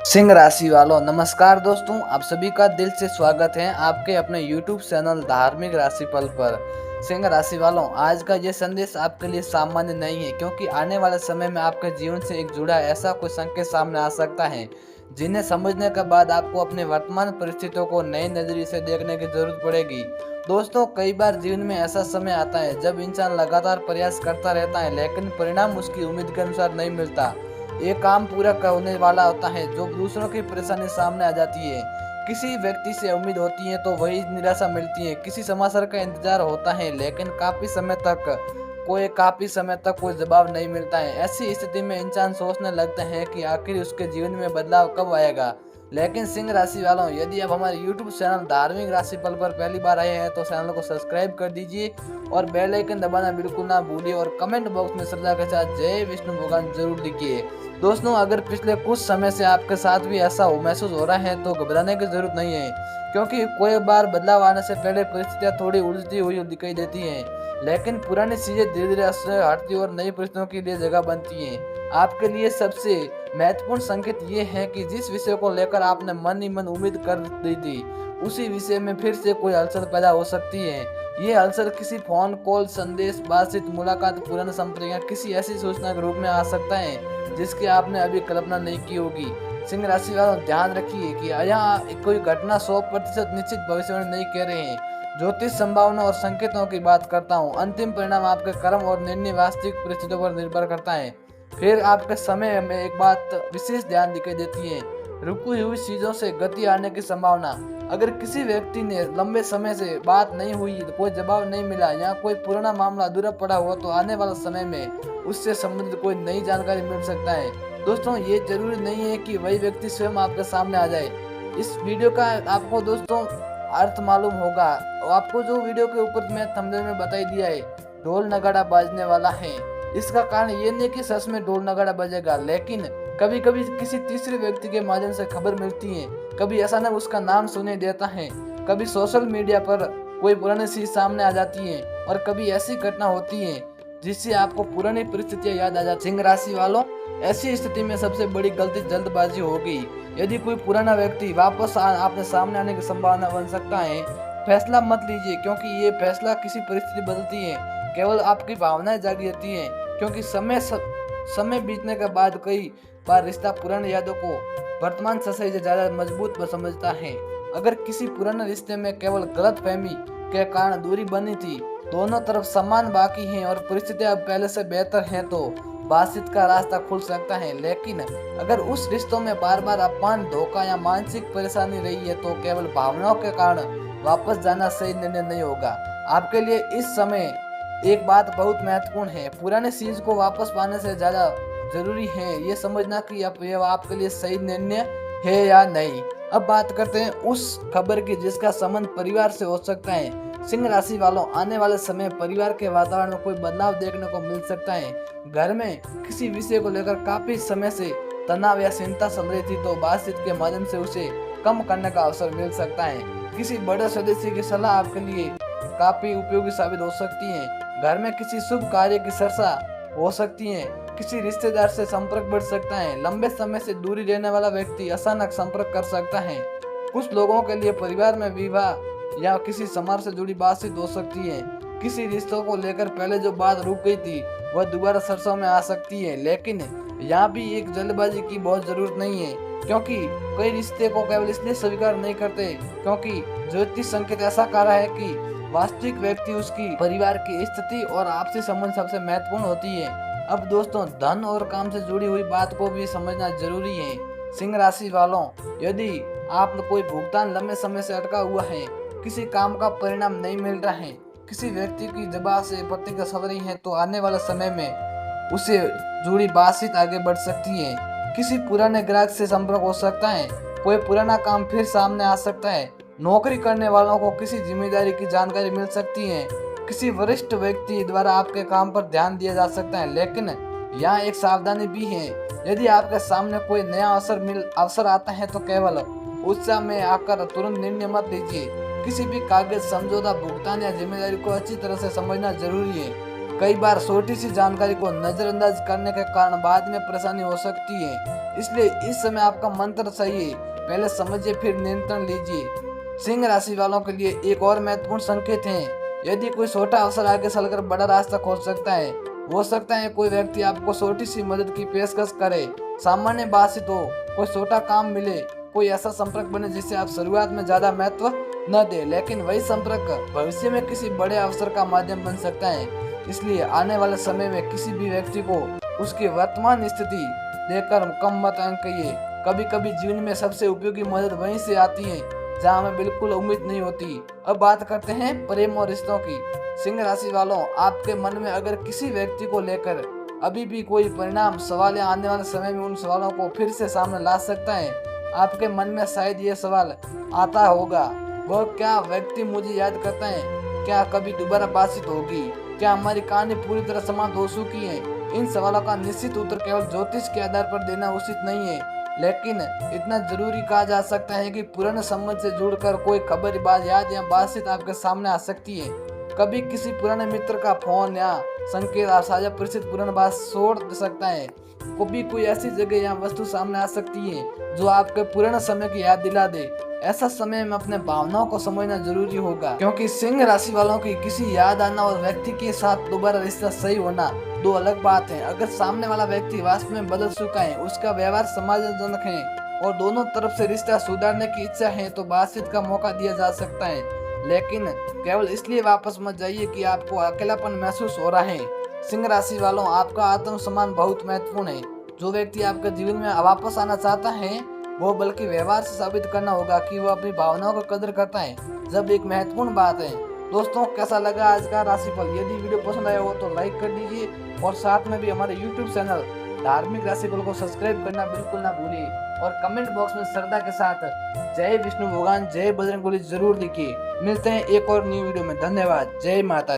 सिंह राशि वालों नमस्कार दोस्तों, आप सभी का दिल से स्वागत है आपके अपने YouTube चैनल धार्मिक राशिफल पर। सिंह राशि वालों, आज का ये संदेश आपके लिए सामान्य नहीं है, क्योंकि आने वाले समय में आपके जीवन से एक जुड़ा ऐसा कोई संकेत सामने आ सकता है जिन्हें समझने के बाद आपको अपने वर्तमान परिस्थितियों को नए नजरिए से देखने की जरूरत पड़ेगी। दोस्तों, कई बार जीवन में ऐसा समय आता है जब इंसान लगातार प्रयास करता रहता है, लेकिन परिणाम उसकी उम्मीद के अनुसार नहीं मिलता। ये काम पूरा होने वाला होता है जो दूसरों की परेशानी सामने आ जाती है। किसी व्यक्ति से उम्मीद होती है तो वही निराशा मिलती है। किसी समाचार का इंतजार होता है, लेकिन काफी समय तक कोई जवाब नहीं मिलता है। ऐसी स्थिति में इंसान सोचने लगता है कि आखिर उसके जीवन में बदलाव कब आएगा। लेकिन सिंह राशि वालों, यदि आप हमारे YouTube चैनल धार्मिक राशिफल पर पहली बार आए हैं तो चैनल को सब्सक्राइब कर दीजिए और बेल आइकन दबाना बिल्कुल ना भूलिए और कमेंट बॉक्स में श्रद्धा के साथ जय विष्णु भगवान जरूर लिखिए। दोस्तों, अगर पिछले कुछ समय से आपके साथ भी ऐसा महसूस हो रहा है तो घबराने की जरूरत नहीं है, क्योंकि कोई बार बदलाव आने से पहले परिस्थितियां थोड़ी उलझती हुई दिखाई देती हैं, लेकिन पुरानी चीजें धीरे धीरे असर हटती और नई परिस्थितियों के लिए जगह बनती हैं। आपके लिए सबसे महत्वपूर्ण संकेत ये है कि जिस विषय को लेकर आपने मन ही मन उम्मीद कर दी थी, उसी विषय में फिर से कोई हलचल पैदा हो सकती है। ये हलचल किसी फोन कॉल, संदेश, बातचीत, मुलाकात, पुराने संपर्क या किसी ऐसी सूचना के रूप में आ सकता है जिसकी आपने अभी कल्पना नहीं की होगी। सिंह राशि वालों, ध्यान रखिए कि यहाँ कोई घटना 100% निश्चित भविष्यवाणी नहीं कह रहे हैं। ज्योतिष संभावना और संकेतों की बात करता हूँ। अंतिम परिणाम आपके कर्म और निर्णय वास्तविक परिस्थितियों पर निर्भर करता है। फिर आपके समय में एक बात विशेष ध्यान दिखाई देती है, रुकी हुई चीजों से गति आने की संभावना। अगर किसी व्यक्ति ने लंबे समय से बात नहीं हुई, कोई जवाब नहीं मिला या कोई पुराना मामला अधूरा पड़ा हुआ, तो आने वाले समय में उससे संबंधित कोई नई जानकारी मिल सकता है। दोस्तों, ये जरूरी नहीं है कि वही व्यक्ति स्वयं आपके सामने आ जाए। इस वीडियो का आपको दोस्तों अर्थ मालूम होगा। आपको जो वीडियो के ऊपर मैं थंबनेल में बताई दिया है, ढोल नगाड़ा बाजने वाला है, इसका कारण ये नहीं कि सच में ढोल नगाड़ा बजेगा, लेकिन कभी कभी किसी तीसरे व्यक्ति के माध्यम से खबर मिलती है, कभी अचानक उसका नाम सुने देता है, कभी सोशल मीडिया पर कोई पुरानी चीज सामने आ जाती है और कभी ऐसी घटना होती है जिससे आपको पुरानी परिस्थितियां याद आ जाती। सिंह राशि वालों, ऐसी स्थिति में सबसे बड़ी गलती जल्दबाजी होगी। यदि कोई पुराना व्यक्ति वापस आपने सामने आने की संभावना बन सकता है, फैसला मत लीजिए, क्योंकि ये फैसला किसी परिस्थिति बदलती है, केवल आपकी भावनाएं जागी रहती हैं। क्योंकि समय बीतने के बाद कई बार रिश्ता पुरानी यादों को वर्तमान सच्चाई से ज्यादा मजबूत समझता है। अगर किसी पुराने रिश्ते में केवल गलतफहमी के कारण दूरी बनी थी, दोनों तरफ समान बाकी हैं और परिस्थितियां अब पहले से बेहतर हैं, तो बातचीत का रास्ता खुल सकता है। लेकिन अगर उस रिश्तों में बार बार अपमान, धोखा या मानसिक परेशानी रही है, तो केवल भावनाओं के कारण वापस जाना सही निर्णय नहीं होगा। आपके लिए इस समय एक बात बहुत महत्वपूर्ण है, पुराने चीज को वापस पाने से ज्यादा जरूरी है ये समझना कि ये आपके लिए सही निर्णय है या नहीं। अब बात करते हैं उस खबर की जिसका संबंध परिवार से हो सकता है। सिंह राशि वालों, आने वाले समय परिवार के वातावरण में कोई बदलाव देखने को मिल सकता है। घर में किसी विषय को लेकर काफी समय से तनाव या चिंता चल रही थी, तो बातचीत के माध्यम से उसे कम करने का अवसर मिल सकता है। किसी बड़े सदस्य की सलाह आपके लिए काफी उपयोगी साबित हो सकती है। घर में किसी शुभ कार्य की चर्चा हो सकती है। किसी रिश्तेदार से संपर्क बढ़ सकता है। लंबे समय से दूरी रहने वाला व्यक्ति अचानक संपर्क कर सकता है। कुछ लोगों के लिए परिवार में विवाह या किसी समारोह से जुड़ी बातचीत हो सकती है। किसी रिश्तों को लेकर पहले जो बात रुक गई थी वह दोबारा सरसों में आ सकती है। लेकिन यहाँ भी एक जल्दबाजी की बहुत जरूरत नहीं है, क्योंकि कई रिश्ते को केवल इसलिए स्वीकार नहीं करते क्योंकि ज्योतिष संकेत ऐसा कह रहा है कि वास्तविक व्यक्ति उसकी परिवार की स्थिति और आपसी संबंध सबसे महत्वपूर्ण होती है। अब दोस्तों, धन और काम से जुड़ी हुई बात को भी समझना जरूरी है। सिंह राशि वालों, यदि आप कोई भुगतान लंबे समय से अटका हुआ है, किसी काम का परिणाम नहीं मिल रहा है, किसी व्यक्ति की जबान से प्रतिक्रिया चल रही है, तो आने वाले समय में उसे जुड़ी बातचीत आगे बढ़ सकती है। किसी पुराने ग्राहक से संपर्क हो सकता है, कोई पुराना काम फिर सामने आ सकता है। नौकरी करने वालों को किसी जिम्मेदारी की जानकारी मिल सकती है। किसी वरिष्ठ व्यक्ति द्वारा आपके काम पर ध्यान दिया जा सकता है। लेकिन यहाँ एक सावधानी भी है, यदि आपके सामने कोई नया अवसर आता है तो केवल उत्साह में आकर तुरंत निर्णय मत लीजिए। किसी भी कागज, समझौता, भुगतान या जिम्मेदारी को अच्छी तरह से समझना जरूरी है। कई बार छोटी सी जानकारी को नजरअंदाज करने के कारण बाद में परेशानी हो सकती है। इसलिए इस समय आपका मंत्र सही है, पहले समझिए फिर नियंत्रण लीजिए। सिंह राशि वालों के लिए एक और महत्वपूर्ण संकेत है। यदि कोई छोटा अवसर आगे चलकर बड़ा रास्ता खोल सकता है, हो सकता है कोई व्यक्ति आपको छोटी सी मदद की पेशकश करे, सामान्य बातचीत हो, कोई छोटा काम मिले, कोई ऐसा संपर्क बने जिसे आप शुरुआत में ज्यादा महत्व न दे, लेकिन वही संपर्क भविष्य में किसी बड़े अवसर का माध्यम बन सकता है। इसलिए आने वाले समय में किसी भी व्यक्ति को उसकी वर्तमान स्थिति देखकर कम मत अंक कहिए। कभी कभी जीवन में सबसे उपयोगी मदद वहीं से आती है जहां हमें बिल्कुल उम्मीद नहीं होती। अब बात करते हैं प्रेम और रिश्तों की। सिंह राशि वालों, आपके मन में अगर किसी व्यक्ति को लेकर अभी भी कोई परिणाम सवाल या आने वाले समय में उन सवालों को फिर से सामने ला सकता है। आपके मन में शायद ये सवाल आता होगा, वह क्या व्यक्ति मुझे याद करता है, क्या कभी दोबारा बातचीत होगी, क्या हमारी कहानी पूरी तरह समाप्त हो चुकी है। इन सवालों का निश्चित उत्तर केवल ज्योतिष के आधार पर देना उचित नहीं है, लेकिन इतना जरूरी कहा जा सकता है कि पुराने संबंध से जुड़कर कोई खबर, बात, याद या बातचीत आपके सामने आ सकती है। कभी किसी पुराने मित्र का फोन या संकेत आप साझा परिचित पुरानी बात छोड़ सकता है। कभी कोई ऐसी जगह या वस्तु सामने आ सकती है जो आपके पुराने समय की याद दिला दे। ऐसा समय में अपने भावनाओं को समझना जरूरी होगा, क्योंकि सिंह राशि वालों की किसी याद आना और व्यक्ति के साथ दोबारा रिश्ता सही होना दो अलग बात है। अगर सामने वाला व्यक्ति वास्तव में बदल चुका है, उसका व्यवहार सम्मानजनक है और दोनों तरफ से रिश्ता सुधारने की इच्छा है, तो बातचीत का मौका दिया जा सकता है। लेकिन केवल इसलिए वापस मत जाइए कि आपको अकेलापन महसूस हो रहा है। सिंह राशि वालों, आपका आत्मसम्मान बहुत महत्वपूर्ण है। जो व्यक्ति आपके जीवन में वापस आना चाहता है, वो बल्कि व्यवहार से साबित करना होगा कि वो अपनी भावनाओं को कदर करता है, जब एक महत्वपूर्ण बात है। दोस्तों, कैसा लगा आज का राशिफल? यदि वीडियो पसंद आया हो तो लाइक कर दीजिए और साथ में भी हमारे YouTube चैनल धार्मिक राशिफल को सब्सक्राइब करना बिल्कुल ना भूलिए और कमेंट बॉक्स में श्रद्धा के साथ जय विष्णु भगवान, जय बजरंगबली जरूर लिखिए। मिलते हैं एक और न्यू वीडियो में। धन्यवाद। जय माता।